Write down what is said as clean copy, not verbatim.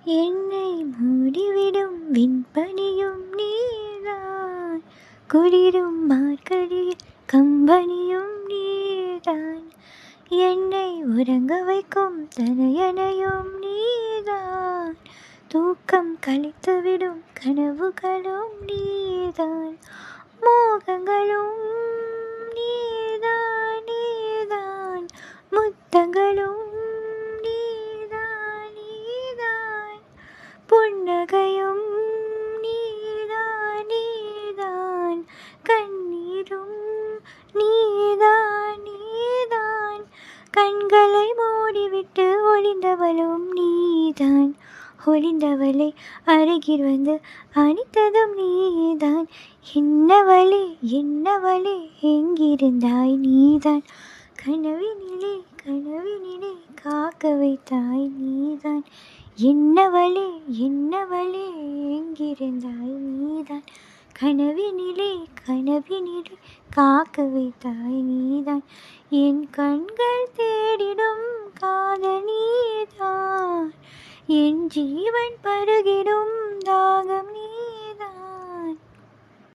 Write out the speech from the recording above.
என்னை மூடிவிடும் விண்பனியும் நீதான், குளிரும் மார்கழியில் கம்பனியும் நீதான், என்னை உறங்க வைக்கும் தனையனையும் நீதான், தூக்கம் கலைத்துவிடும் கனவுகளும் நீதான், மோகங்களும் நீதான் நீதான், முத்தங்களும் நீதான் நீதான், புன்னகையும் நீதான் நீதான், கண்ணீரும் நீதான் நீதான், கண்களை மூடிவிட்டு ஒளிந்தவளும் நீதான், ஒளிந்தவளை அருகில் வந்து அணைத்ததும் நீதான், என்னவளே எங்கிருந்தாய் நீதான், கனவினிலே கனவினிலே காக்க வைத்தாய் நீதான், என்னவளே எங்கிருந்தாய் நீதான், கனவினிலே காக்க வைத்தாய் நீதான், என் கண்கள் தேடிடும் காதல் நீதான், என் ஜீவன் பருகிடும் தாகம் நீ